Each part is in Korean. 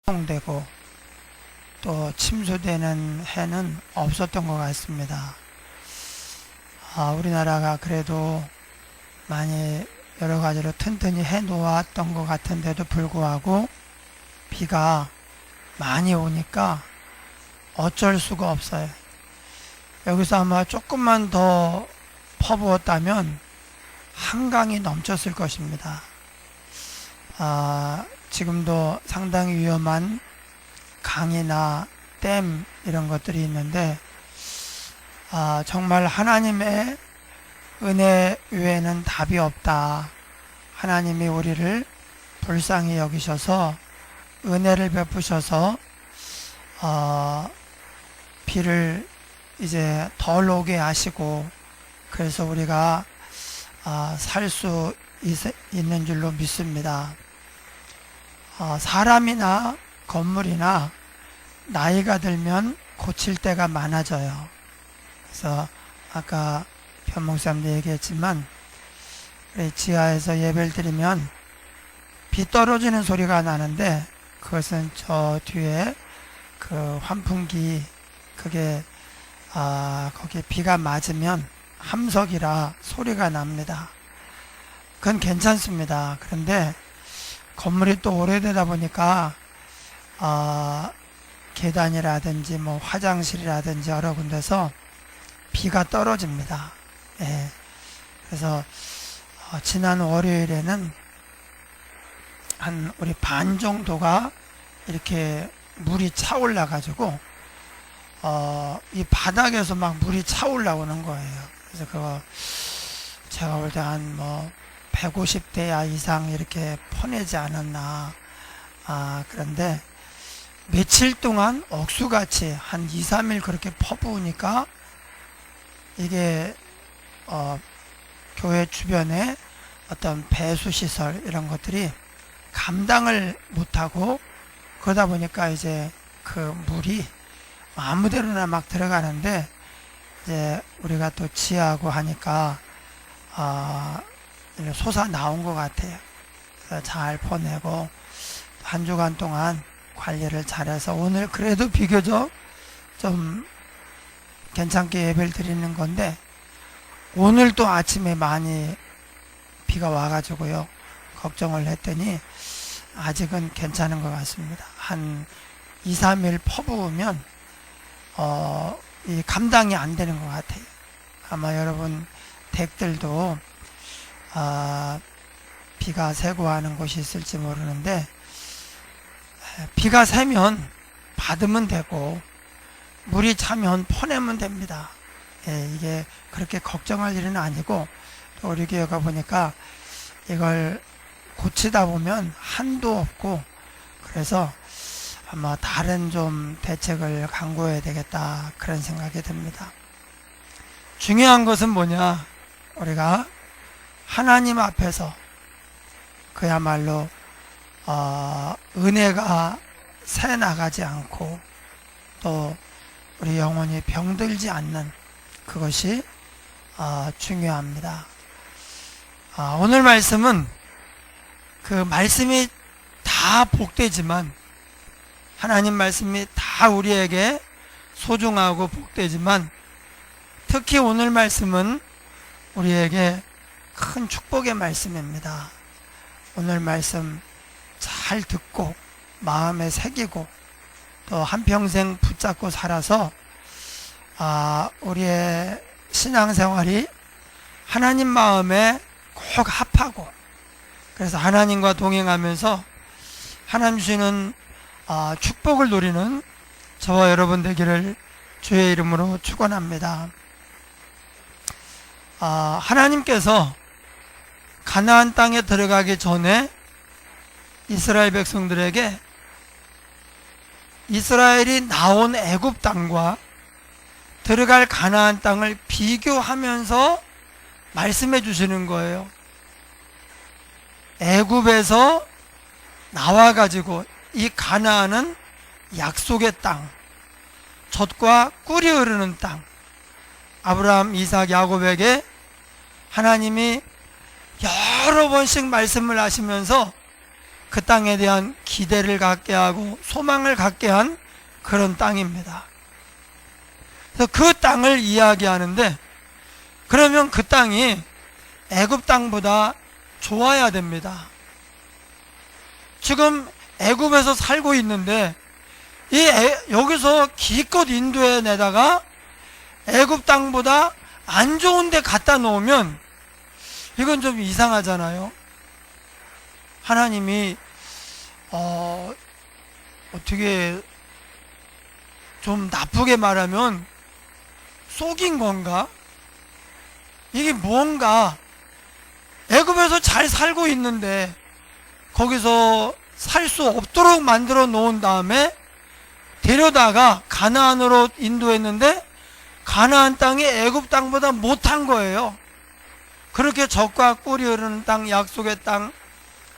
되고 또 침수되는 해는 없었던 것 같습니다. 우리나라가 그래도 많이 여러 가지로 튼튼히 해 놓았던 것 같은데도 불구하고 비가 많이 오니까 어쩔 수가 없어요. 여기서 아마 조금만 더 퍼부었다면 한강이 넘쳤을 것입니다. 지금도 상당히 위험한 강이나 댐 이런 것들이 있는데 정말 하나님의 은혜 외에는 답이 없다. 하나님이 우리를 불쌍히 여기셔서 은혜를 베푸셔서 비를 이제 덜 오게 하시고 그래서 우리가 살 수 있는 줄로 믿습니다. 사람이나 건물이나 나이가 들면 고칠 때가 많아져요. 그래서 아까 변목사님도 얘기했지만 지하에서 예배를 드리면 비 떨어지는 소리가 나는데 그것은 저 뒤에 그 환풍기 그게 거기에 비가 맞으면 함석이라 소리가 납니다. 그건 괜찮습니다. 그런데 건물이 또 오래되다 보니까 계단이라든지 뭐 화장실이라든지 여러 군데서 비가 떨어집니다. 예. 그래서 지난 월요일에는 한 우리 반 정도가 이렇게 물이 차올라 가지고 이 바닥에서 막 물이 차올라오는 거예요. 그래서 그거 제가 볼 때 한 뭐 150대야 이상 이렇게 퍼내지 않았나. 그런데 며칠 동안 억수같이 한 2, 3일 그렇게 퍼부으니까 이게 교회 주변에 어떤 배수시설 이런 것들이 감당을 못하고 그러다 보니까 이제 그 물이 아무데로나 막 들어가는데 이제 우리가 또 지하고 하니까 솟아 나온 것 같아요. 그래서 잘 퍼내고 한 주간 동안 관리를 잘해서 오늘 그래도 비교적 좀 괜찮게 예배를 드리는 건데 오늘 또 아침에 많이 비가 와가지고요 걱정을 했더니 아직은 괜찮은 것 같습니다. 한 2, 3일 퍼부으면 이 감당이 안 되는 것 같아요. 아마 여러분 댁들도 비가 새고 하는 곳이 있을지 모르는데 비가 새면 받으면 되고 물이 차면 퍼내면 됩니다. 이게 그렇게 걱정할 일은 아니고 또 우리 교회 가보니까 이걸 고치다 보면 한도 없고 그래서 아마 다른 좀 대책을 강구해야 되겠다 그런 생각이 듭니다. 중요한 것은 뭐냐? 우리가 하나님 앞에서 그야말로 은혜가 새 나가지 않고 또 우리 영혼이 병들지 않는 그것이 중요합니다. 오늘 말씀은 그 말씀이 다 복되지만 하나님 말씀이 다 우리에게 소중하고 복되지만 특히 오늘 말씀은 우리에게 큰 축복의 말씀입니다. 오늘 말씀 잘 듣고 마음에 새기고 또 한평생 붙잡고 살아서 우리의 신앙생활이 하나님 마음에 꼭 합하고 그래서 하나님과 동행하면서 하나님 주시는 축복을 누리는 저와 여러분 되기를 주의 이름으로 축원합니다. 하나님께서 가나안 땅에 들어가기 전에 이스라엘 백성들에게 이스라엘이 나온 애굽 땅과 들어갈 가나안 땅을 비교하면서 말씀해 주시는 거예요. 애굽에서 나와가지고 이 가나안은 약속의 땅, 젖과 꿀이 흐르는 땅, 아브라함, 이삭, 야곱에게 하나님이 여러 번씩 말씀을 하시면서 그 땅에 대한 기대를 갖게 하고 소망을 갖게 한 그런 땅입니다. 그래서 그 땅을 이야기하는데, 그러면 그 땅이 애굽 땅보다 좋아야 됩니다. 지금 애굽에서 살고 있는데 여기서 기껏 인도해 내다가 애굽 땅보다 안 좋은 데 갖다 놓으면 이건 좀 이상하잖아요. 하나님이 어떻게 좀 나쁘게 말하면 속인 건가? 이게 뭔가 애굽에서 잘 살고 있는데 거기서 살 수 없도록 만들어 놓은 다음에 데려다가 가나안으로 인도했는데 가나안 땅이 애굽 땅보다 못한 거예요. 그렇게 젖과 꿀이 흐르는 땅, 약속의 땅,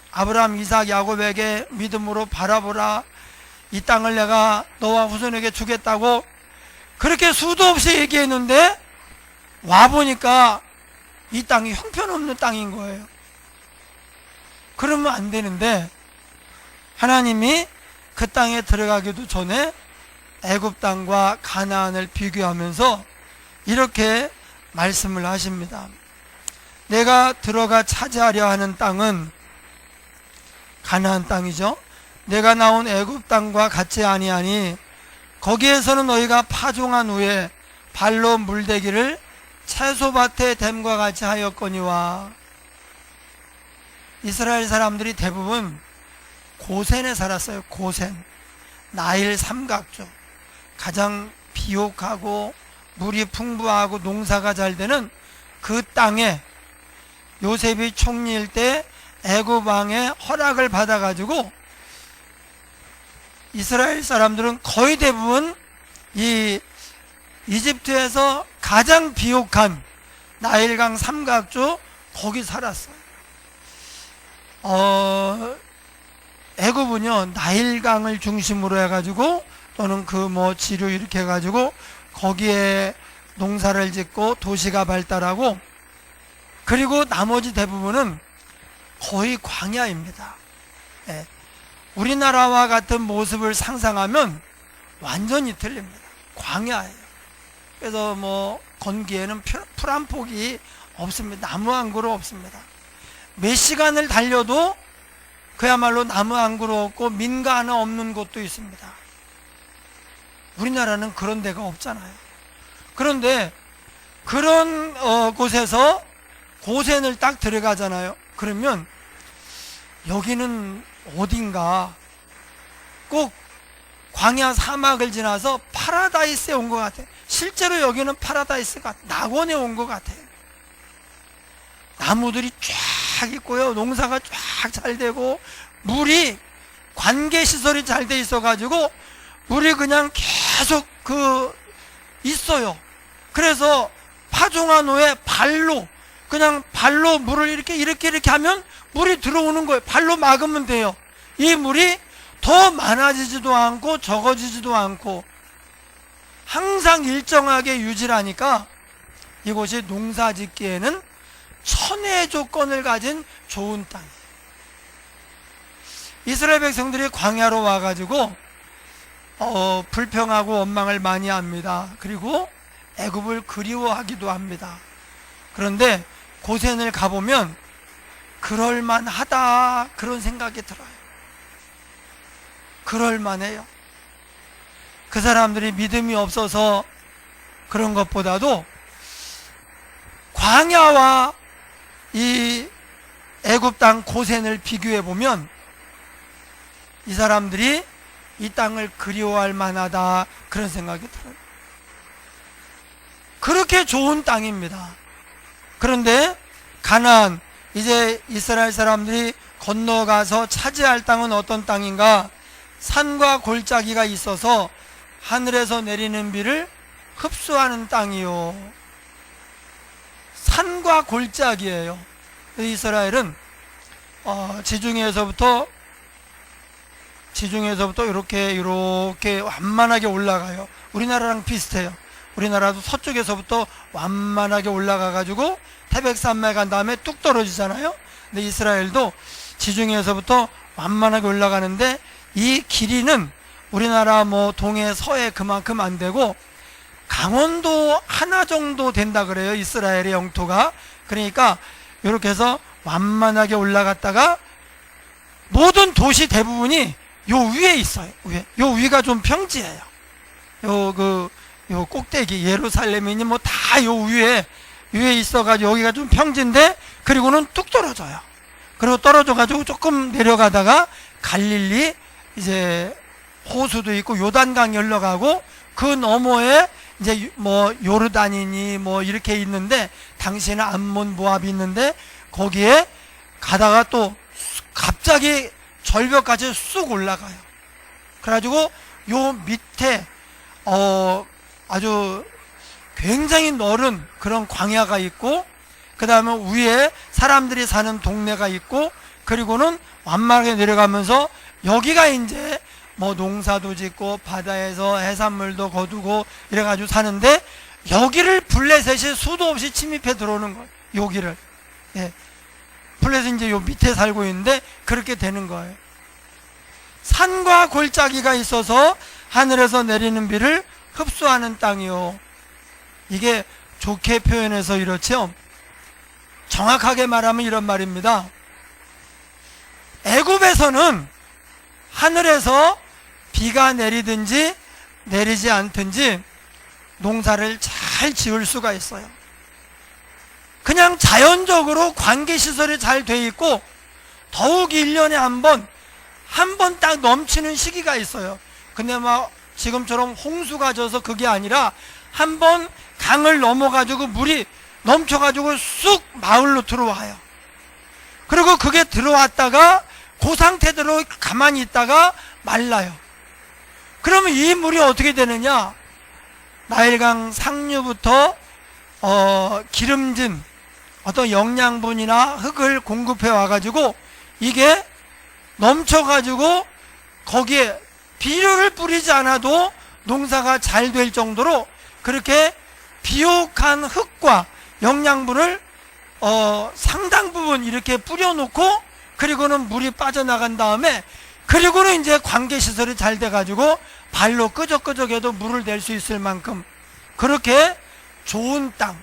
아브라함, 이삭, 야곱에게 믿음으로 바라보라, 이 땅을 내가 너와 후손에게 주겠다고 그렇게 수도 없이 얘기했는데 와보니까 이 땅이 형편없는 땅인 거예요. 그러면 안 되는데 하나님이 그 땅에 들어가기도 전에 애굽 땅과 가나안을 비교하면서 이렇게 말씀을 하십니다. 내가 들어가 차지하려 하는 땅은 가나안 땅이죠. 내가 나온 애굽 땅과 같지 아니하니 거기에서는 너희가 파종한 후에 발로 물대기를 채소밭에 댐과 같이 하였거니와. 이스라엘 사람들이 대부분 고센에 살았어요. 고센, 나일 삼각조, 가장 비옥하고 물이 풍부하고 농사가 잘 되는 그 땅에 요셉이 총리일 때 애굽 왕의 허락을 받아가지고 이스라엘 사람들은 거의 대부분 이 이집트에서 가장 비옥한 나일강 삼각조 거기 살았어요. 애굽은요 나일강을 중심으로 해가지고 또는 그 지류 이렇게 해가지고 거기에 농사를 짓고 도시가 발달하고, 그리고 나머지 대부분은 거의 광야입니다. 예. 우리나라와 같은 모습을 상상하면 완전히 틀립니다. 광야예요. 그래서 건기에는 풀 한 폭이 없습니다. 나무 한 그루 없습니다. 몇 시간을 달려도 그야말로 나무 한 그루 없고 민가 하나 없는 곳도 있습니다. 우리나라는 그런 데가 없잖아요. 그런데 그런 곳에서 고센을 딱 들어가잖아요. 그러면 여기는 어딘가 꼭 광야 사막을 지나서 파라다이스에 온 것 같아요. 실제로 여기는 파라다이스가 낙원에 온 것 같아요. 나무들이 쫙 있고요, 농사가 쫙 잘 되고, 물이 관계시설이 잘 돼 있어가지고 물이 그냥 계속 있어요. 그래서 파종한 후에 그냥 발로 물을 이렇게 하면 물이 들어오는 거예요. 발로 막으면 돼요. 이 물이 더 많아지지도 않고 적어지지도 않고 항상 일정하게 유지하니까 이곳이 농사 짓기에는 천혜의 조건을 가진 좋은 땅이에요. 이스라엘 백성들이 광야로 와가지고 불평하고 원망을 많이 합니다. 그리고 애굽을 그리워하기도 합니다. 그런데 고센을 가보면 그럴만하다 그런 생각이 들어요. 그럴만해요. 그 사람들이 믿음이 없어서 그런 것보다도 광야와 이 애굽 땅 고센을 비교해 보면 이 사람들이 이 땅을 그리워할 만하다 그런 생각이 들어요. 그렇게 좋은 땅입니다. 그런데 가나안, 이제 이스라엘 사람들이 건너가서 차지할 땅은 어떤 땅인가? 산과 골짜기가 있어서 하늘에서 내리는 비를 흡수하는 땅이요. 산과 골짜기예요. 이스라엘은 지중해에서부터 이렇게 완만하게 올라가요. 우리나라랑 비슷해요. 우리나라도 서쪽에서부터 완만하게 올라가가지고 태백산맥 간 다음에 뚝 떨어지잖아요. 근데 이스라엘도 지중해에서부터 완만하게 올라가는데 이 길이는 우리나라 뭐 동해 서해 그만큼 안 되고 강원도 하나 정도 된다 그래요. 이스라엘의 영토가. 그러니까 이렇게 해서 완만하게 올라갔다가 모든 도시 대부분이 요 위에 있어요. 요 위가 좀 평지예요. 요 꼭대기 예루살렘이니 뭐 다 요 위에 있어가지고 여기가 좀 평지인데 그리고는 뚝 떨어져요. 그리고 떨어져가지고 조금 내려가다가 갈릴리 이제 호수도 있고 요단강이 흘러가고 그 너머에 이제 뭐 요르단이니 뭐 이렇게 있는데 당시에는 암몬 모압이 있는데 거기에 가다가 또 갑자기 절벽까지 쑥 올라가요. 그래가지고 요 밑에 아주 굉장히 넓은 그런 광야가 있고 그 다음에 위에 사람들이 사는 동네가 있고 그리고는 완만하게 내려가면서 여기가 이제 뭐 농사도 짓고 바다에서 해산물도 거두고 이래가지고 사는데 여기를 블레셋이 수도 없이 침입해 들어오는 거예요. 여기를. 예. 블레셋이 이제 요 밑에 살고 있는데 그렇게 되는 거예요. 산과 골짜기가 있어서 하늘에서 내리는 비를 흡수하는 땅이요. 이게 좋게 표현해서 이렇죠. 정확하게 말하면 이런 말입니다. 애굽에서는 하늘에서 비가 내리든지 내리지 않든지 농사를 잘 지을 수가 있어요. 그냥 자연적으로 관계시설이 잘 돼 있고 더욱 1년에 한 번 딱 넘치는 시기가 있어요. 근데 막 지금처럼 홍수가 져서 그게 아니라 한 번 강을 넘어가지고 물이 넘쳐가지고 쑥 마을로 들어와요. 그리고 그게 들어왔다가 그 상태대로 가만히 있다가 말라요. 그러면 이 물이 어떻게 되느냐? 나일강 상류부터 기름진 어떤 영양분이나 흙을 공급해 와가지고 이게 넘쳐가지고 거기에 비료를 뿌리지 않아도 농사가 잘 될 정도로 그렇게 비옥한 흙과 영양분을 상당 부분 이렇게 뿌려놓고 그리고는 물이 빠져나간 다음에 그리고는 이제 관계시설이 잘 돼가지고 발로 끄적끄적해도 물을 낼 수 있을 만큼 그렇게 좋은 땅,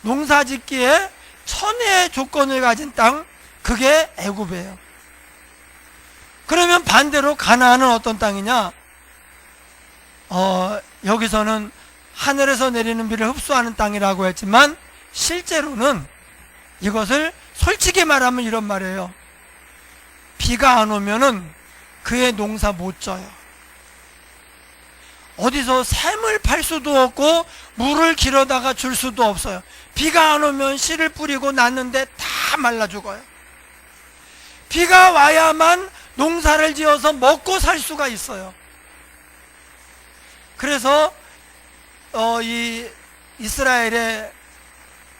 농사짓기에 천혜의 조건을 가진 땅, 그게 애굽이에요. 그러면 반대로 가나안은 어떤 땅이냐? 여기서는 하늘에서 내리는 비를 흡수하는 땅이라고 했지만 실제로는 이것을 솔직히 말하면 이런 말이에요. 비가 안 오면은 그의 농사 못 져요. 어디서 샘을 팔 수도 없고 물을 길어다가 줄 수도 없어요. 비가 안 오면 씨를 뿌리고 났는데 다 말라 죽어요. 비가 와야만 농사를 지어서 먹고 살 수가 있어요. 그래서 이 이스라엘의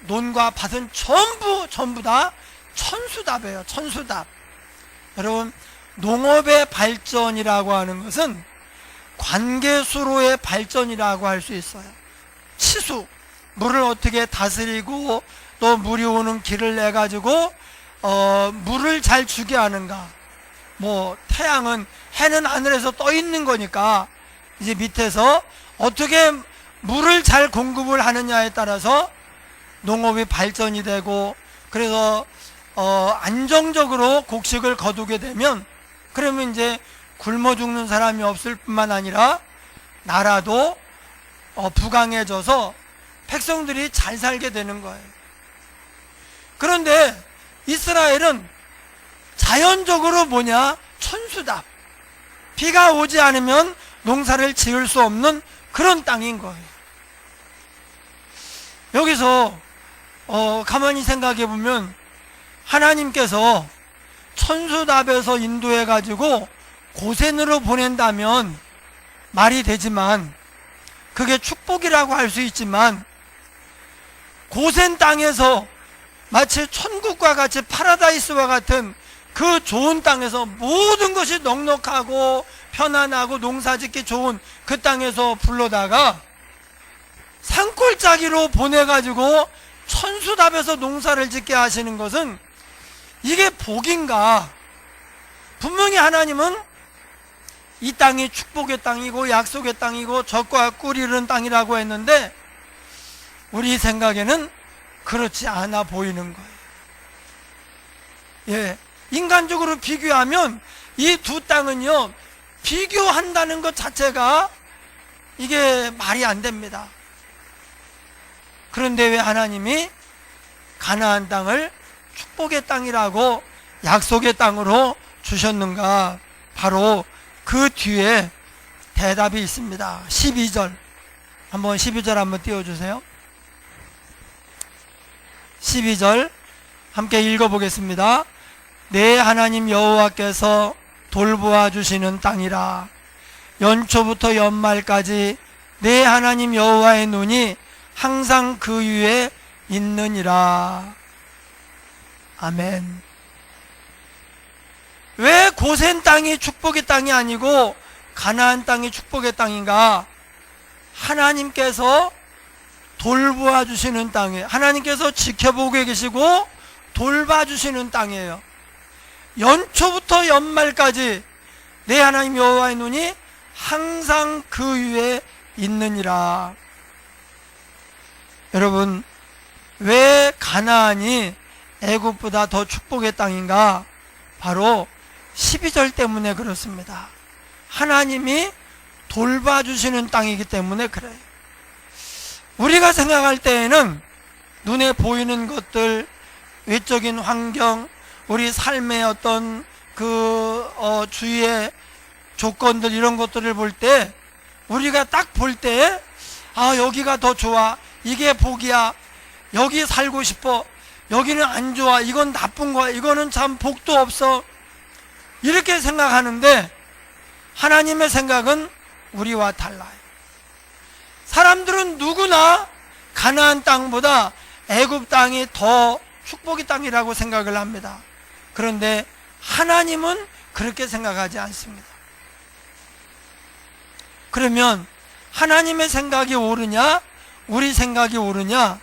논과 밭은 전부 다 천수답이에요. 천수답. 여러분, 농업의 발전이라고 하는 것은 관계수로의 발전이라고 할 수 있어요. 치수, 물을 어떻게 다스리고 또 물이 오는 길을 내 가지고 물을 잘 주게 하는가. 뭐 해는 하늘에서 떠 있는 거니까 이제 밑에서 어떻게 물을 잘 공급을 하느냐에 따라서 농업이 발전이 되고 그래서 안정적으로 곡식을 거두게 되면 그러면 이제 굶어 죽는 사람이 없을 뿐만 아니라 나라도 부강해져서 백성들이 잘 살게 되는 거예요. 그런데 이스라엘은 자연적으로 뭐냐? 천수답. 비가 오지 않으면 농사를 지을 수 없는 그런 땅인 거예요. 여기서 가만히 생각해 보면 하나님께서 천수답에서 인도해 가지고 고센으로 보낸다면 말이 되지만 그게 축복이라고 할 수 있지만 고센 땅에서 마치 천국과 같이 파라다이스와 같은 그 좋은 땅에서 모든 것이 넉넉하고 편안하고 농사짓기 좋은 그 땅에서 불러다가 산골짜기로 보내가지고 천수답에서 농사를 짓게 하시는 것은 이게 복인가? 분명히 하나님은 이 땅이 축복의 땅이고 약속의 땅이고 젖과 꿀이 흐르는 땅이라고 했는데 우리 생각에는 그렇지 않아 보이는 거예요. 예, 인간적으로 비교하면 이 두 땅은요, 비교한다는 것 자체가 이게 말이 안 됩니다. 그런데 왜 하나님이 가나안 땅을 축복의 땅이라고 약속의 땅으로 주셨는가? 바로 그 뒤에 대답이 있습니다. 12절 한번 12절 한번 띄워주세요. 12절 함께 읽어보겠습니다. 내 하나님 여호와께서 돌보아 주시는 땅이라. 연초부터 연말까지 내 하나님 여호와의 눈이 항상 그 위에 있느니라. 아멘. 왜 고센 땅이 축복의 땅이 아니고 가나안 땅이 축복의 땅인가? 하나님께서 돌보아 주시는 땅이에요. 하나님께서 지켜보고 계시고 돌봐 주시는 땅이에요. 연초부터 연말까지 내 하나님 여호와의 눈이 항상 그 위에 있느니라. 여러분, 왜 가나안이 애굽보다 더 축복의 땅인가? 바로 12절 때문에 그렇습니다. 하나님이 돌봐주시는 땅이기 때문에 그래요. 우리가 생각할 때에는 눈에 보이는 것들, 외적인 환경, 우리 삶의 어떤 주위의 조건들, 이런 것들을 볼 때, 우리가 딱 볼 때, 아, 여기가 더 좋아. 이게 복이야. 여기 살고 싶어. 여기는 안 좋아. 이건 나쁜 거야. 이거는 참 복도 없어. 이렇게 생각하는데 하나님의 생각은 우리와 달라요. 사람들은 누구나 가나안 땅보다 애굽 땅이 더 축복의 땅이라고 생각을 합니다. 그런데 하나님은 그렇게 생각하지 않습니다. 그러면 하나님의 생각이 옳으냐, 우리 생각이 옳으냐?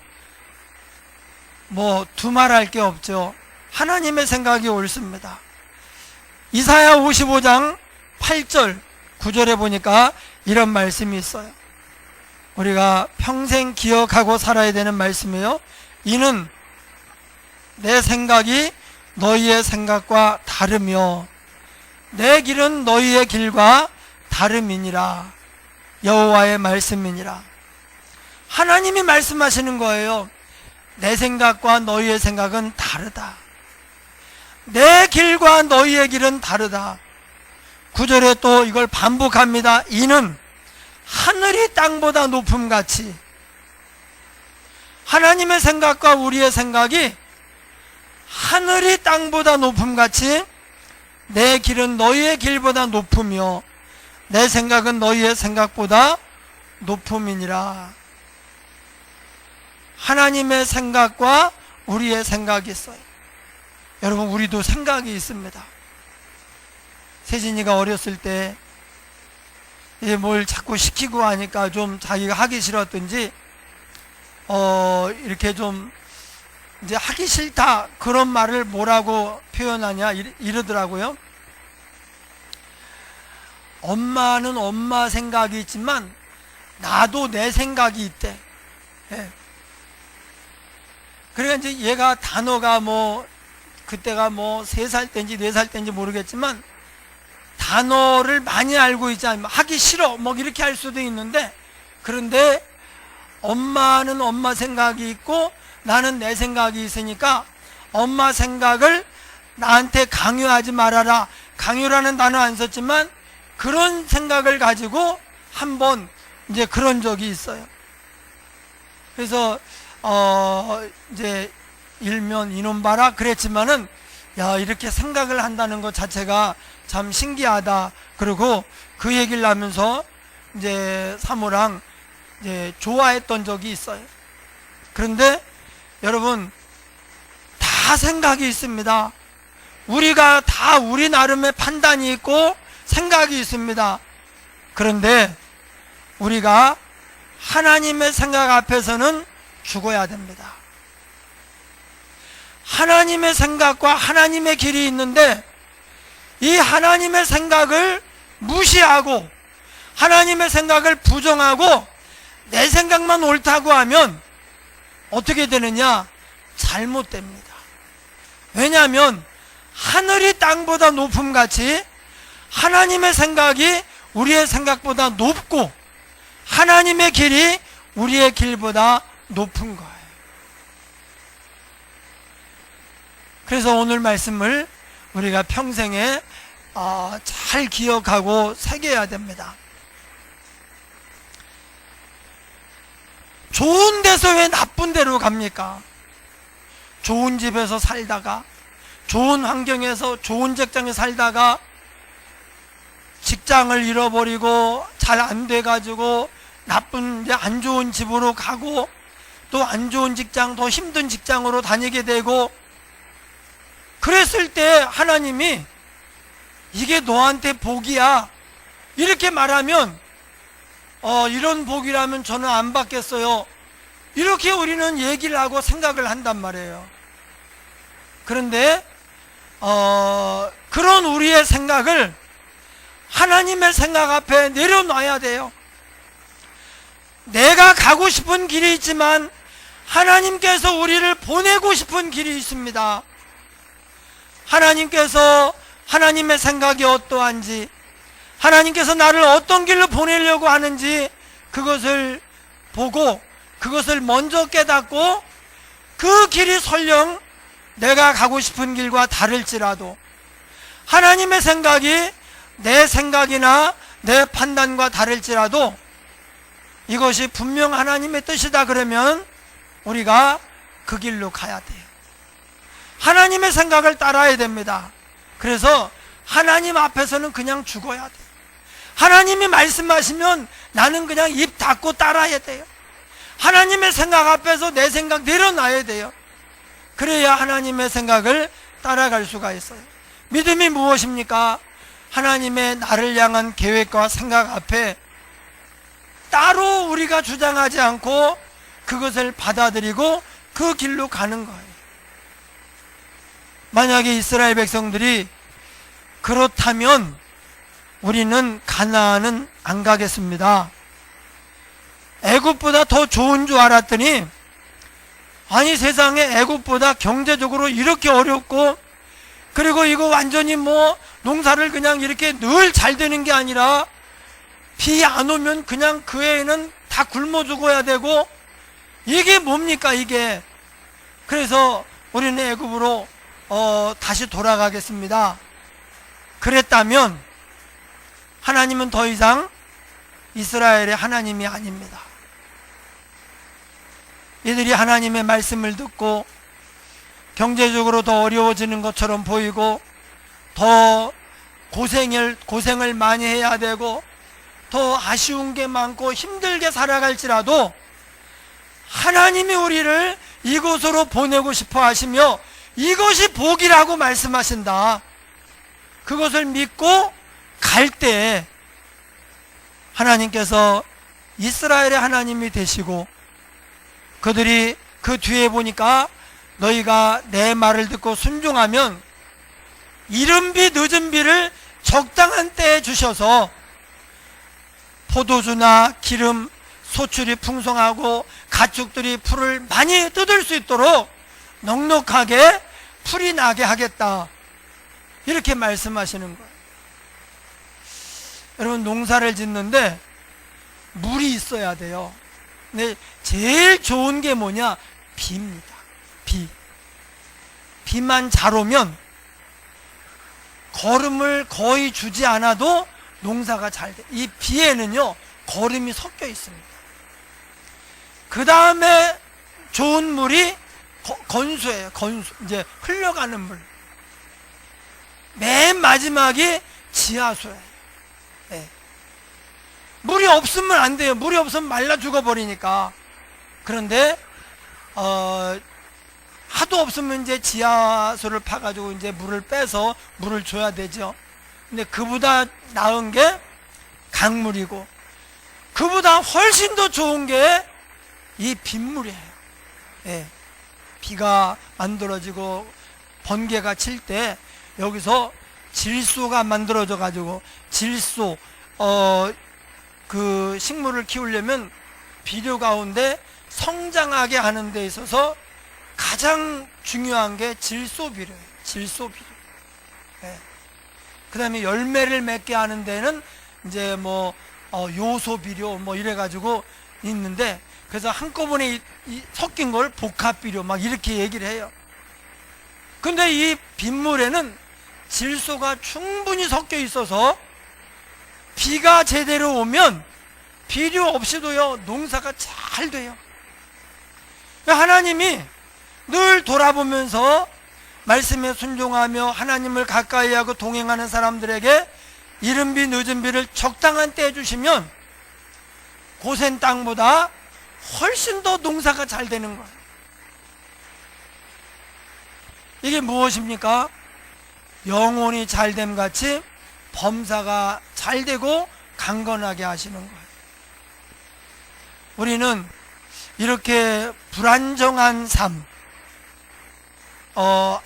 뭐 두말할 게 없죠. 하나님의 생각이 옳습니다. 이사야 55장 8절 9절에 보니까 이런 말씀이 있어요. 우리가 평생 기억하고 살아야 되는 말씀이에요. 이는 내 생각이 너희의 생각과 다르며 내 길은 너희의 길과 다름이니라. 여호와의 말씀이니라. 하나님이 말씀하시는 거예요. 내 생각과 너희의 생각은 다르다. 내 길과 너희의 길은 다르다. 9절에 또 이걸 반복합니다. 이는 하늘이 땅보다 높음같이. 하나님의 생각과 우리의 생각이 하늘이 땅보다 높음같이 내 길은 너희의 길보다 높으며 내 생각은 너희의 생각보다 높음이니라. 하나님의 생각과 우리의 생각이 있어요. 여러분, 우리도 생각이 있습니다. 세진이가 어렸을 때 뭘 자꾸 시키고 하니까 좀 자기가 하기 싫었든지 이렇게 좀 이제 하기 싫다, 그런 말을 뭐라고 표현하냐 이러더라고요. 엄마는 엄마 생각이 있지만 나도 내 생각이 있대. 예. 그러니까 이제 얘가 단어가 그때가 3살 때인지 4살 때인지 모르겠지만 단어를 많이 알고 있지 않으면 하기 싫어 이렇게 할 수도 있는데, 그런데 엄마는 엄마 생각이 있고 나는 내 생각이 있으니까 엄마 생각을 나한테 강요하지 말아라. 강요라는 단어 안 썼지만 그런 생각을 가지고 한번 이제 그런 적이 있어요. 그래서 이제 일면 이놈 봐라 그랬지만은, 야, 이렇게 생각을 한다는 것 자체가 참 신기하다. 그리고 그 얘기를 하면서 이제 사모랑 이제 좋아했던 적이 있어요. 그런데 여러분, 다 생각이 있습니다. 우리가 다 우리 나름의 판단이 있고 생각이 있습니다. 그런데 우리가 하나님의 생각 앞에서는 죽어야 됩니다. 하나님의 생각과 하나님의 길이 있는데 이 하나님의 생각을 무시하고 하나님의 생각을 부정하고 내 생각만 옳다고 하면 어떻게 되느냐? 잘못됩니다. 왜냐하면 하늘이 땅보다 높음같이 하나님의 생각이 우리의 생각보다 높고 하나님의 길이 우리의 길보다 높은 거예요. 그래서 오늘 말씀을 우리가 평생에 잘 기억하고 새겨야 됩니다. 좋은 데서 왜 나쁜 데로 갑니까? 좋은 집에서 살다가 좋은 환경에서 좋은 직장에 살다가 직장을 잃어버리고 잘 안 돼가지고 나쁜 안 좋은 집으로 가고 또 안 좋은 직장, 더 힘든 직장으로 다니게 되고 그랬을 때 하나님이 이게 너한테 복이야 이렇게 말하면 이런 복이라면 저는 안 받겠어요. 이렇게 우리는 얘기를 하고 생각을 한단 말이에요. 그런데 그런 우리의 생각을 하나님의 생각 앞에 내려놔야 돼요. 내가 가고 싶은 길이 있지만 하나님께서 우리를 보내고 싶은 길이 있습니다. 하나님께서 하나님의 생각이 어떠한지, 하나님께서 나를 어떤 길로 보내려고 하는지 그것을 보고 그것을 먼저 깨닫고 그 길이 설령 내가 가고 싶은 길과 다를지라도 하나님의 생각이 내 생각이나 내 판단과 다를지라도 이것이 분명 하나님의 뜻이다 그러면 우리가 그 길로 가야 돼요. 하나님의 생각을 따라야 됩니다. 그래서 하나님 앞에서는 그냥 죽어야 돼요. 하나님이 말씀하시면 나는 그냥 입 닫고 따라야 돼요. 하나님의 생각 앞에서 내 생각 내려놔야 돼요. 그래야 하나님의 생각을 따라갈 수가 있어요. 믿음이 무엇입니까? 하나님의 나를 향한 계획과 생각 앞에 따로 우리가 주장하지 않고 그것을 받아들이고 그 길로 가는 거예요. 만약에 이스라엘 백성들이 그렇다면 우리는 가나안은 안 가겠습니다. 애굽보다 더 좋은 줄 알았더니 아니 세상에 애굽보다 경제적으로 이렇게 어렵고 그리고 이거 완전히 농사를 그냥 이렇게 늘 잘 되는 게 아니라 비 안 오면 그냥 그 해에는 다 굶어 죽어야 되고 이게 뭡니까 이게. 그래서 우리는 애굽으로 다시 돌아가겠습니다. 그랬다면 하나님은 더 이상 이스라엘의 하나님이 아닙니다. 이들이 하나님의 말씀을 듣고 경제적으로 더 어려워지는 것처럼 보이고 더 고생을 많이 해야 되고 더 아쉬운 게 많고 힘들게 살아갈지라도 하나님이 우리를 이곳으로 보내고 싶어 하시며 이것이 복이라고 말씀하신다. 그것을 믿고 갈 때 하나님께서 이스라엘의 하나님이 되시고 그들이 그 뒤에 보니까 너희가 내 말을 듣고 순종하면 이른 비 늦은 비를 적당한 때에 주셔서 포도주나 기름, 소출이 풍성하고 가축들이 풀을 많이 뜯을 수 있도록 넉넉하게 풀이 나게 하겠다. 이렇게 말씀하시는 거예요. 여러분 농사를 짓는데 물이 있어야 돼요. 근데 제일 좋은 게 뭐냐? 비입니다. 비만 잘 오면 거름을 거의 주지 않아도 농사가 잘 돼. 이 비에는요 거름이 섞여 있습니다. 그 다음에 좋은 물이 건수예요. 건수, 이제 흘러가는 물. 맨 마지막이 지하수예요. 네. 물이 없으면 안 돼요. 물이 없으면 말라 죽어버리니까. 그런데 하도 없으면 이제 지하수를 파가지고 이제 물을 빼서 물을 줘야 되죠. 근데 그보다 나은 게 강물이고 그보다 훨씬 더 좋은 게 이 빗물이에요. 예. 비가 만들어지고 번개가 칠 때 여기서 질소가 만들어져 가지고, 질소, 그 식물을 키우려면 비료 가운데 성장하게 하는 데 있어서 가장 중요한 게 질소 비료예요. 질소 비료. 예. 그 다음에 열매를 맺게 하는 데는 이제 뭐 요소 비료 뭐 이래 가지고 있는데, 그래서 한꺼번에 섞인 걸 복합 비료 막 이렇게 얘기를 해요. 근데 이 빗물에는 질소가 충분히 섞여 있어서 비가 제대로 오면 비료 없이도요 농사가 잘 돼요. 하나님이 늘 돌아보면서 말씀에 순종하며 하나님을 가까이 하고 동행하는 사람들에게 이른 비 늦은 비를 적당한 때에 주시면 고센 땅보다 훨씬 더 농사가 잘 되는 거예요. 이게 무엇입니까? 영혼이 잘됨 같이 범사가 잘 되고 강건하게 하시는 거예요. 우리는 이렇게 불안정한 삶,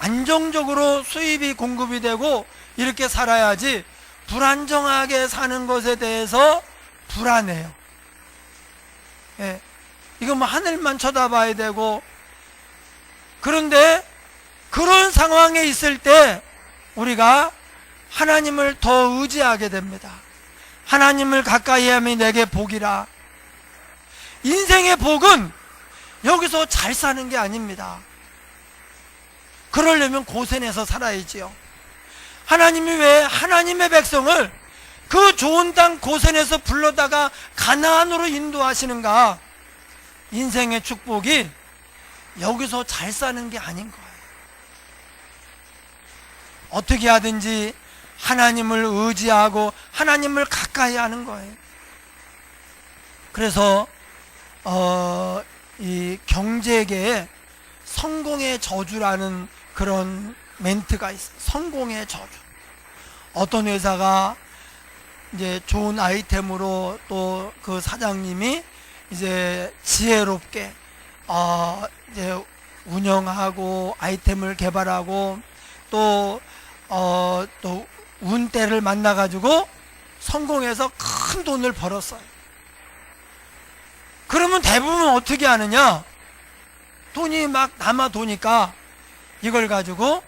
안정적으로 수입이 공급이 되고 이렇게 살아야지, 불안정하게 사는 것에 대해서 불안해요. 예. 이거 뭐 하늘만 쳐다봐야 되고, 그런데 그런 상황에 있을 때 우리가 하나님을 더 의지하게 됩니다. 하나님을 가까이 하면 내게 복이라. 인생의 복은 여기서 잘 사는 게 아닙니다. 그러려면 고센에서 살아야지요. 하나님이 왜 하나님의 백성을 그 좋은 땅 고센에서 불러다가 가나안으로 인도하시는가? 인생의 축복이 여기서 잘 사는 게 아닌 거예요. 어떻게 하든지 하나님을 의지하고 하나님을 가까이 하는 거예요. 그래서 이 경제계에 성공의 저주라는 그런 멘트가 있어요. 성공의 저주. 어떤 회사가 이제 좋은 아이템으로 또 그 사장님이 이제 지혜롭게 이제 운영하고 아이템을 개발하고 또 운때를 만나가지고 성공해서 큰 돈을 벌었어요. 그러면 대부분 어떻게 하느냐? 돈이 막 남아 도니까 이걸 가지고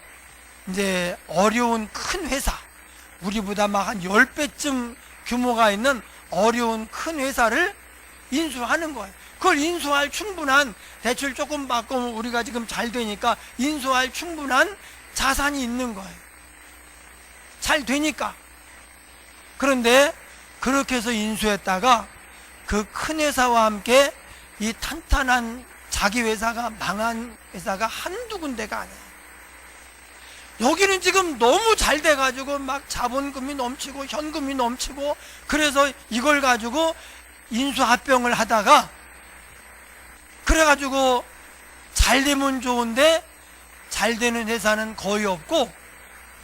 이제 어려운 큰 회사, 우리보다 막 한 10배쯤 규모가 있는 어려운 큰 회사를 인수하는 거예요. 그걸 인수할 충분한, 대출 조금 받고 우리가 지금 잘 되니까 인수할 충분한 자산이 있는 거예요. 잘 되니까. 그런데 그렇게 해서 인수했다가 그 큰 회사와 함께 이 탄탄한 자기 회사가 망한 회사가 한두 군데가 아니에요. 여기는 지금 너무 잘 돼가지고 막 자본금이 넘치고 현금이 넘치고, 그래서 이걸 가지고 인수합병을 하다가 그래가지고 잘 되면 좋은데 잘 되는 회사는 거의 없고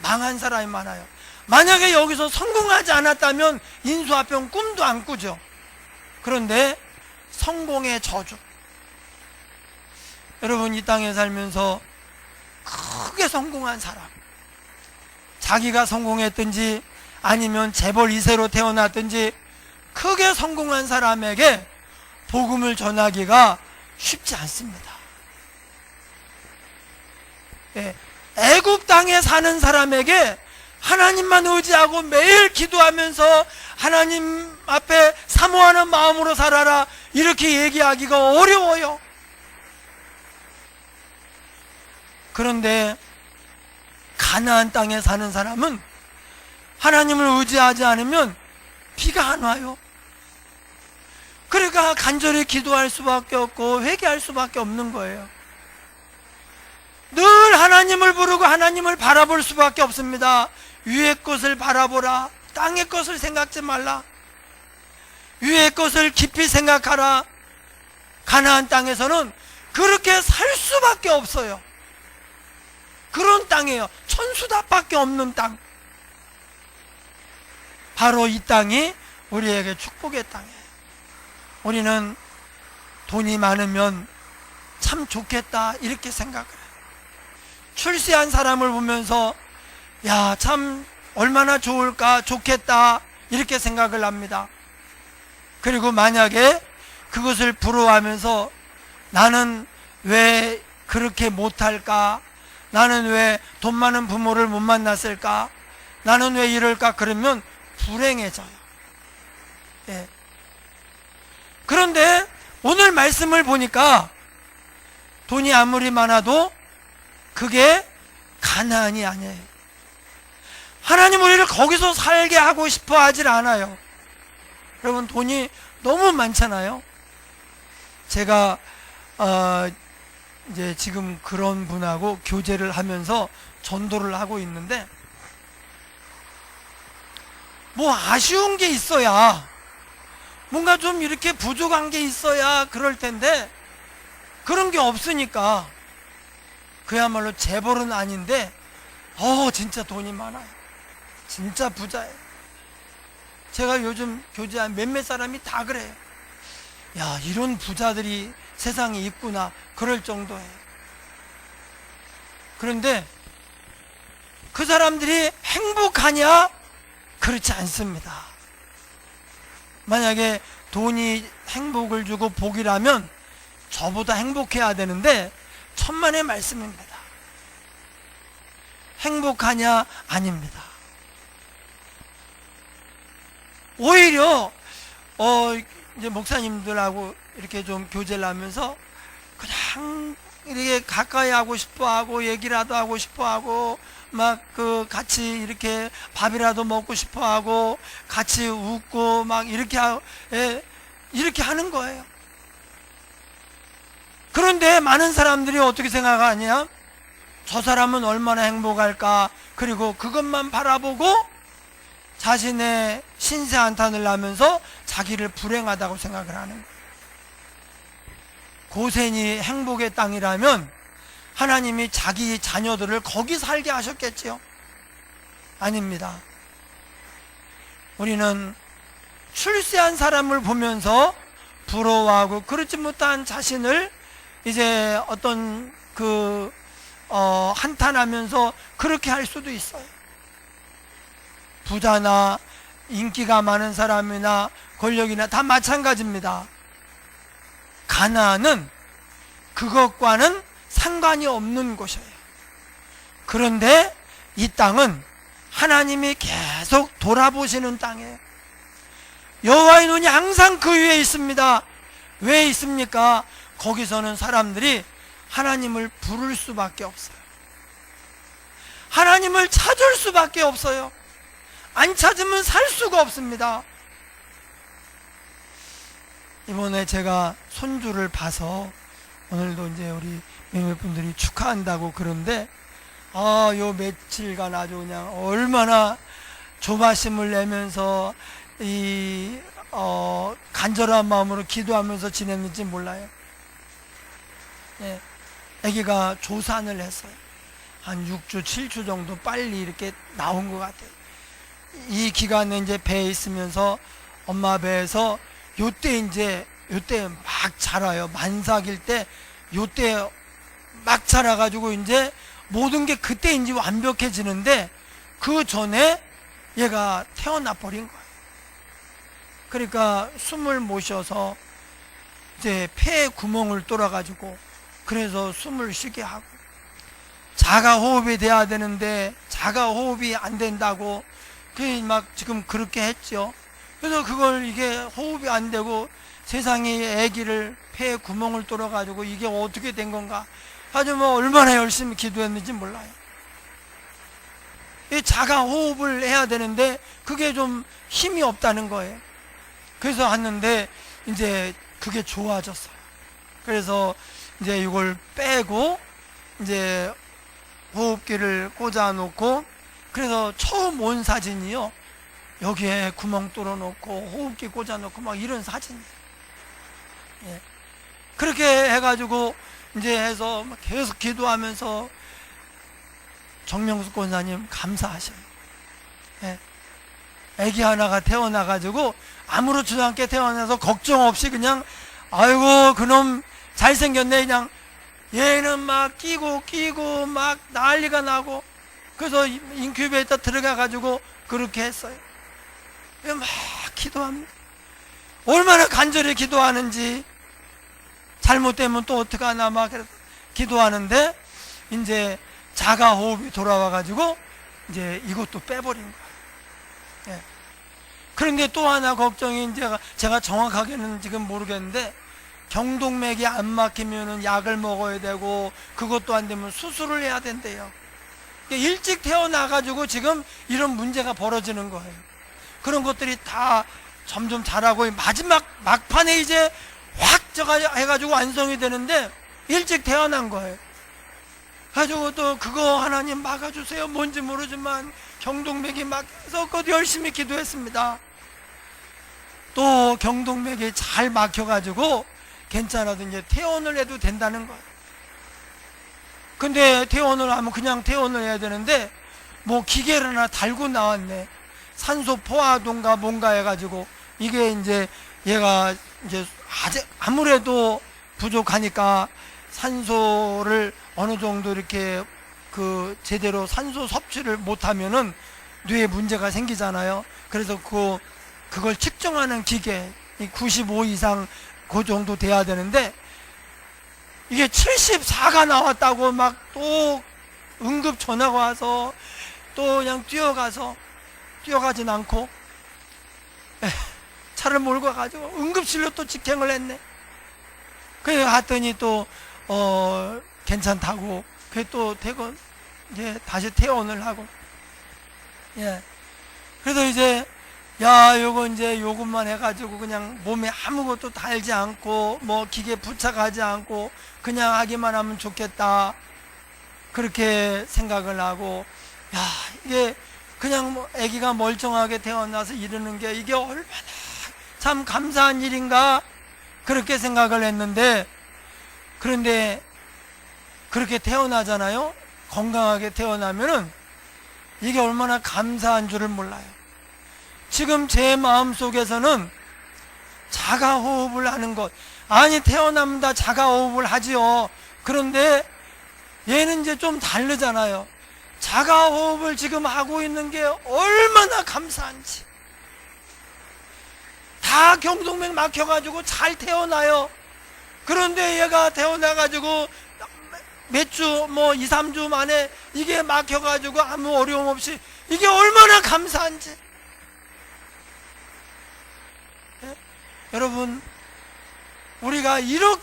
망한 사람이 많아요. 만약에 여기서 성공하지 않았다면 인수합병 꿈도 안 꾸죠. 그런데 성공의 저주. 여러분, 이 땅에 살면서 크게 성공한 사람, 자기가 성공했든지 아니면 재벌 2세로 태어났든지 크게 성공한 사람에게 복음을 전하기가 쉽지 않습니다. 예, 애굽 땅에 사는 사람에게 하나님만 의지하고 매일 기도하면서 하나님 앞에 사모하는 마음으로 살아라, 이렇게 얘기하기가 어려워요. 그런데 가나안 땅에 사는 사람은 하나님을 의지하지 않으면 비가 안 와요. 그러니까 간절히 기도할 수밖에 없고 회개할 수밖에 없는 거예요. 늘 하나님을 부르고 하나님을 바라볼 수밖에 없습니다. 위의 것을 바라보라. 땅의 것을 생각지 말라. 위의 것을 깊이 생각하라. 가나안 땅에서는 그렇게 살 수밖에 없어요. 그런 땅이에요. 천수답밖에 없는 땅. 바로 이 땅이 우리에게 축복의 땅이에요. 우리는 돈이 많으면 참 좋겠다, 이렇게 생각을 해요. 출세한 사람을 보면서 야, 참 얼마나 좋을까, 좋겠다, 이렇게 생각을 합니다. 그리고 만약에 그것을 부러워하면서 나는 왜 그렇게 못할까, 나는 왜 돈 많은 부모를 못 만났을까, 나는 왜 이럴까, 그러면 불행해져요. 예. 그런데 오늘 말씀을 보니까 돈이 아무리 많아도 그게 가난이 아니에요. 하나님 우리를 거기서 살게 하고 싶어 하질 않아요. 여러분, 돈이 너무 많잖아요. 제가 이제 지금 그런 분하고 교제를 하면서 전도를 하고 있는데, 뭐 아쉬운 게 있어야, 뭔가 좀 이렇게 부족한 게 있어야 그럴 텐데 그런 게 없으니까 그야말로 재벌은 아닌데 진짜 돈이 많아요. 진짜 부자예요. 제가 요즘 교제한 몇몇 사람이 다 그래요. 야, 이런 부자들이 세상에 있구나, 그럴 정도예요. 그런데 그 사람들이 행복하냐? 그렇지 않습니다. 만약에 돈이 행복을 주고 복이라면 저보다 행복해야 되는데 천만의 말씀입니다. 행복하냐? 아닙니다. 오히려 이제 목사님들하고 이렇게 좀 교제를 하면서 그냥 이렇게 가까이 하고 싶어 하고 얘기라도 하고 싶어 하고 막 같이 이렇게 밥이라도 먹고 싶어 하고 같이 웃고 막 이렇게 이렇게 하는 거예요. 그런데 많은 사람들이 어떻게 생각하냐? 저 사람은 얼마나 행복할까? 그리고 그것만 바라보고 자신의 신세 한탄을 하면서 자기를 불행하다고 생각을 하는 거예요. 고센이 행복의 땅이라면 하나님이 자기 자녀들을 거기 살게 하셨겠지요? 아닙니다. 우리는 출세한 사람을 보면서 부러워하고 그렇지 못한 자신을 이제 어떤 한탄하면서 그렇게 할 수도 있어요. 부자나 인기가 많은 사람이나 권력이나 다 마찬가지입니다. 가나안은 그것과는 상관이 없는 곳이에요. 그런데 이 땅은 하나님이 계속 돌아보시는 땅이에요. 여호와의 눈이 항상 그 위에 있습니다. 왜 있습니까? 거기서는 사람들이 하나님을 부를 수밖에 없어요. 하나님을 찾을 수밖에 없어요. 안 찾으면 살 수가 없습니다. 이번에 제가 손주를 봐서 오늘도 이제 우리 몇몇 분들이 축하한다고 그런데 요 며칠간 아주 그냥 얼마나 조바심을 내면서 간절한 마음으로 기도하면서 지냈는지 몰라요. 예, 아기가 조산을 했어요. 한 6주, 7주 정도 빨리 이렇게 나온 것 같아요. 이 기간에 이제 배에 있으면서 엄마 배에서 요때 막 자라요. 만삭일 때 요때 막 자라가지고 이제 모든 게 그때 이제 완벽해지는데 그 전에 얘가 태어나 버린 거예요. 그러니까 숨을 못 쉬어서 이제 폐에 구멍을 뚫어가지고 그래서 숨을 쉬게 하고 자가 호흡이 돼야 되는데 자가 호흡이 안 된다고 막 지금 그렇게 했죠. 그래서 그걸 이게 호흡이 안 되고 세상에 아기를 폐에 구멍을 뚫어가지고 이게 어떻게 된 건가? 아주 뭐 얼마나 열심히 기도했는지 몰라요. 이 자가 호흡을 해야 되는데 그게 좀 힘이 없다는 거예요. 그래서 하는데 이제 그게 좋아졌어요. 그래서 이제 이걸 빼고 이제 호흡기를 꽂아 놓고 그래서 처음 온 사진이요. 여기에 구멍 뚫어 놓고 호흡기 꽂아 놓고 막 이런 사진이에요. 예. 그렇게 해가지고 이제 해서 계속 기도하면서 정명숙 권사님 감사하셔요. 예. 애기 하나가 태어나가지고 아무렇지도 않게 태어나서 걱정 없이 그냥 아이고 그놈 잘생겼네 그냥 얘는 막 끼고 막 난리가 나고 그래서 인큐베이터 들어가가지고 그렇게 했어요. 막 기도합니다. 얼마나 간절히 기도하는지. 잘못되면 또 어떡하나 막 기도하는데 이제 자가호흡이 돌아와가지고 이제 이것도 빼버린 거예요. 예. 그런데 또 하나 걱정이 이제 제가 정확하게는 지금 모르겠는데 경동맥이 안 막히면은 약을 먹어야 되고 그것도 안 되면 수술을 해야 된대요. 일찍 태어나가지고 지금 이런 문제가 벌어지는 거예요. 그런 것들이 다 점점 자라고 마지막 막판에 이제 확 저가 해가지고 완성이 되는데 일찍 태어난 거예요. 가지고 또 그거 하나님 막아주세요. 뭔지 모르지만 경동맥이 막혀서 그것도 열심히 기도했습니다. 또 경동맥이 잘 막혀가지고 괜찮아도 이제 퇴원을 해도 된다는 거예요. 근데 퇴원을 하면 그냥 퇴원을 해야 되는데 뭐 기계를 하나 달고 나왔네. 산소 포화도인가 뭔가 해가지고 이게 이제 얘가 이제 아무래도 부족하니까 산소를 어느 정도 이렇게 그 제대로 산소 섭취를 못하면은 뇌에 문제가 생기잖아요. 그래서 그걸 측정하는 기계 95 이상 그 정도 돼야 되는데 이게 74가 나왔다고 막 또 응급 전화가 와서 또 그냥 뛰어가진 않고 차를 몰고 가가지고 응급실로 또 직행을 했네. 그래 갔더니 또 괜찮다고 그게 또 퇴근 이제 다시 퇴원을 하고 예. 그래서 이제 야 요거 이제 요것만 해가지고 그냥 몸에 아무것도 달지 않고 뭐 기계 부착하지 않고 그냥 하기만 하면 좋겠다 그렇게 생각을 하고 야 이게 그냥 뭐 아기가 멀쩡하게 태어나서 이러는 게 이게 얼마나 참 감사한 일인가 그렇게 생각을 했는데 그런데 그렇게 태어나잖아요. 건강하게 태어나면은 이게 얼마나 감사한 줄을 몰라요. 지금 제 마음속에서는 자가호흡을 하는 것 아니 태어나면 다 자가호흡을 하지요. 그런데 얘는 이제 좀 다르잖아요. 자가호흡을 지금 하고 있는 게 얼마나 감사한지. 다 경동맥 막혀가지고 잘 태어나요. 그런데 얘가 태어나가지고 몇 주, 뭐 2, 3주 만에 이게 막혀가지고 아무 어려움 없이 이게 얼마나 감사한지. 예? 여러분, 우리가 이런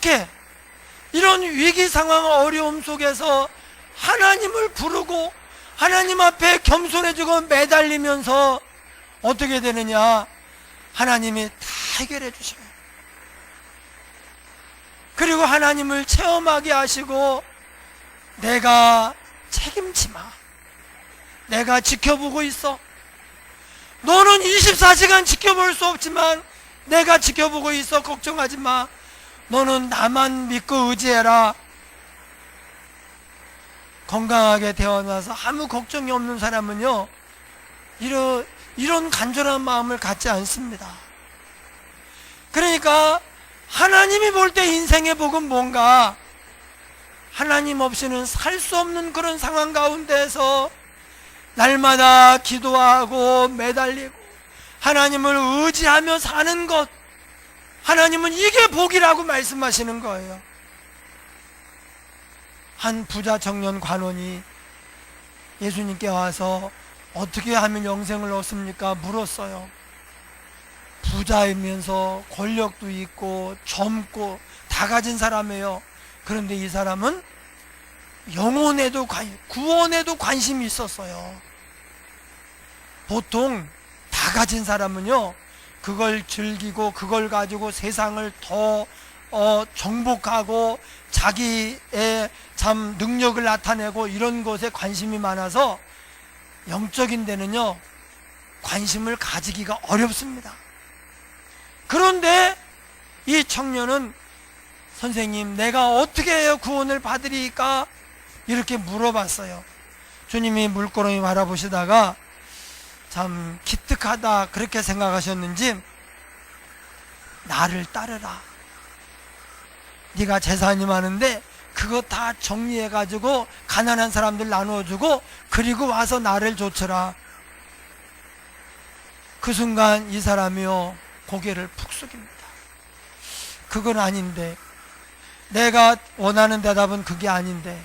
위기 상황 어려움 속에서 하나님을 부르고 하나님 앞에 겸손해지고 매달리면서 어떻게 되느냐? 하나님이 다 해결해 주셔요. 그리고 하나님을 체험하게 하시고 내가 책임지 마. 내가 지켜보고 있어. 너는 24시간 지켜볼 수 없지만 내가 지켜보고 있어. 걱정하지 마. 너는 나만 믿고 의지해라. 건강하게 태어나서 아무 걱정이 없는 사람은요 이런 간절한 마음을 갖지 않습니다. 그러니까 하나님이 볼 때 인생의 복은 뭔가 하나님 없이는 살 수 없는 그런 상황 가운데서 날마다 기도하고 매달리고 하나님을 의지하며 사는 것 하나님은 이게 복이라고 말씀하시는 거예요. 한 부자 청년 관원이 예수님께 와서 어떻게 하면 영생을 얻습니까? 물었어요. 부자이면서 권력도 있고 젊고 다 가진 사람이에요. 그런데 이 사람은 영혼에도 구원에도 관심이 있었어요. 보통 다 가진 사람은요 그걸 즐기고 그걸 가지고 세상을 더 정복하고 자기의 참 능력을 나타내고 이런 것에 관심이 많아서 영적인 데는요 관심을 가지기가 어렵습니다. 그런데 이 청년은 선생님 내가 어떻게 해야 구원을 받으리까 이렇게 물어봤어요. 주님이 물끄러미 바라보시다가 참 기특하다 그렇게 생각하셨는지 나를 따르라. 네가 재산이 많은데 그거 다 정리해가지고 가난한 사람들 나누어주고 그리고 와서 나를 조쳐라. 그 순간 이 사람이요 고개를 푹 숙입니다. 그건 아닌데, 내가 원하는 대답은 그게 아닌데,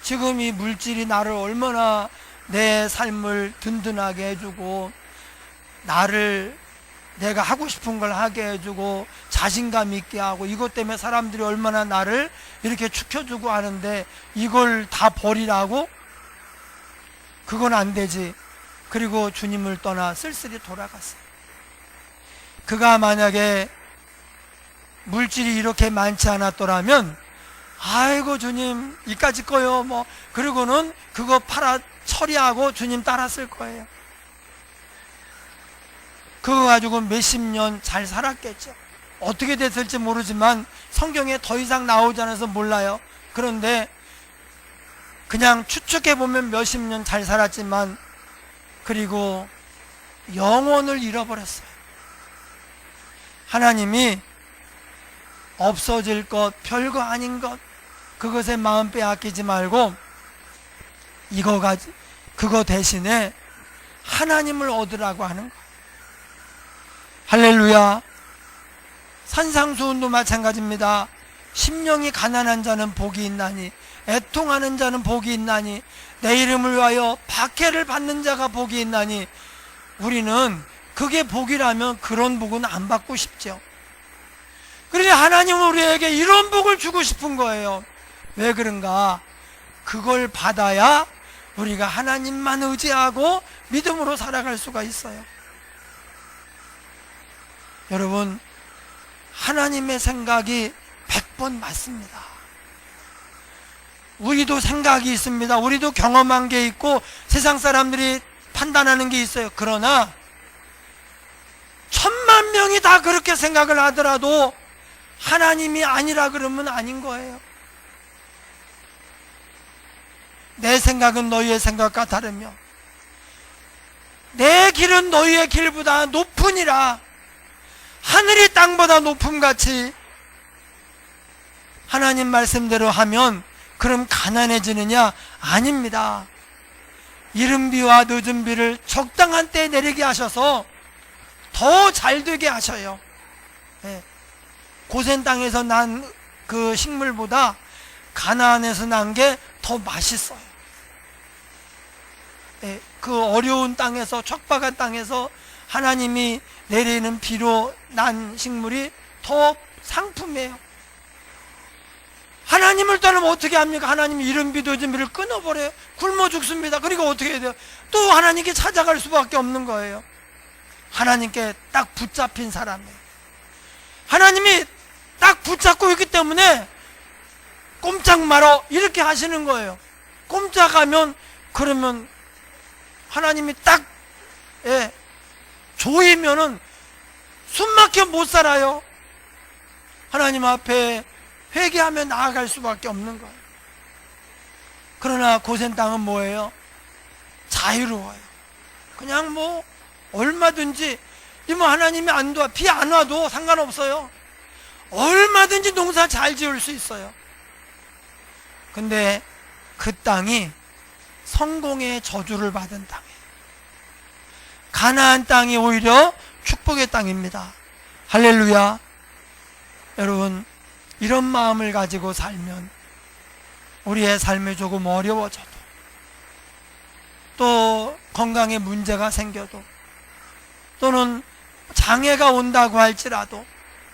지금 이 물질이 나를 얼마나 내 삶을 든든하게 해주고 나를 내가 하고 싶은 걸 하게 해주고 자신감 있게 하고 이것 때문에 사람들이 얼마나 나를 이렇게 축혀주고 하는데 이걸 다 버리라고? 그건 안 되지. 그리고 주님을 떠나 쓸쓸히 돌아갔어요. 그가 만약에 물질이 이렇게 많지 않았더라면 아이고 주님 이까짓 거요 뭐 그리고는 그거 팔아 처리하고 주님 따랐을 거예요. 그거 가지고 몇십 년 잘 살았겠죠. 어떻게 됐을지 모르지만 성경에 더 이상 나오지 않아서 몰라요. 그런데 그냥 추측해보면 몇십 년 잘 살았지만 그리고 영혼을 잃어버렸어요. 하나님이 없어질 것, 별거 아닌 것, 그것에 마음 빼앗기지 말고 그거 대신에 하나님을 얻으라고 하는 거예요. 할렐루야. 산상수훈도 마찬가지입니다. 심령이 가난한 자는 복이 있나니 애통하는 자는 복이 있나니 내 이름을 위하여 박해를 받는 자가 복이 있나니. 우리는 그게 복이라면 그런 복은 안 받고 싶죠. 그런데 하나님은 우리에게 이런 복을 주고 싶은 거예요. 왜 그런가? 그걸 받아야 우리가 하나님만 의지하고 믿음으로 살아갈 수가 있어요. 여러분, 하나님의 생각이 100번 맞습니다. 우리도 생각이 있습니다. 우리도 경험한 게 있고 세상 사람들이 판단하는 게 있어요. 그러나 1000만 명이 다 그렇게 생각을 하더라도 하나님이 아니라 그러면 아닌 거예요. 내 생각은 너희의 생각과 다르며 내 길은 너희의 길보다 높으니라. 하늘이 땅보다 높음같이 하나님 말씀대로 하면 그럼 가난해지느냐? 아닙니다. 이른 비와 늦은 비를 적당한 때에 내리게 하셔서 더 잘되게 하셔요. 네. 고센 땅에서 난 그 식물보다 가나안에서 난 게 더 맛있어요. 네. 그 어려운 땅에서, 척박한 땅에서 하나님이 내리는 비로 난 식물이 더 상품이에요. 하나님을 떠나면 어떻게 합니까? 하나님이 이른 비 늦은 비를 끊어버려요. 굶어 죽습니다. 그리고 어떻게 해야 돼요? 또 하나님께 찾아갈 수밖에 없는 거예요. 하나님께 딱 붙잡힌 사람이에요. 하나님이 딱 붙잡고 있기 때문에 꼼짝 말어 이렇게 하시는 거예요. 꼼짝하면 그러면 하나님이 딱 조이면은 숨막혀 못 살아요. 하나님 앞에 회개하며 나아갈 수밖에 없는 거예요. 그러나 고센 땅은 뭐예요? 자유로워요. 그냥 뭐 얼마든지 뭐 하나님이 안 도와 비 안 와도 상관없어요. 얼마든지 농사 잘 지을 수 있어요. 근데 그 땅이 성공의 저주를 받은 땅이에요. 가나안 땅이 오히려 축복의 땅입니다. 할렐루야. 여러분, 이런 마음을 가지고 살면 우리의 삶이 조금 어려워져도 또 건강에 문제가 생겨도 또는 장애가 온다고 할지라도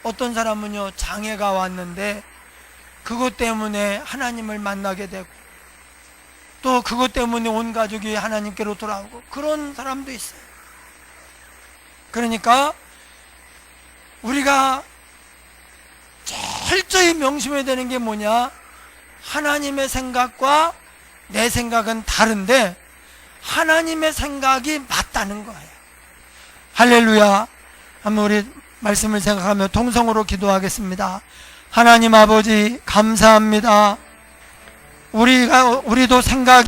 어떤 사람은요 장애가 왔는데 그것 때문에 하나님을 만나게 되고 또 그것 때문에 온 가족이 하나님께로 돌아오고 그런 사람도 있어요. 그러니까 우리가 철저히 명심해야 되는 게 뭐냐? 하나님의 생각과 내 생각은 다른데 하나님의 생각이 맞다는 거예요. 할렐루야. 한번 우리 말씀을 생각하며 통성으로 기도하겠습니다. 하나님 아버지 감사합니다. 우리도 생각이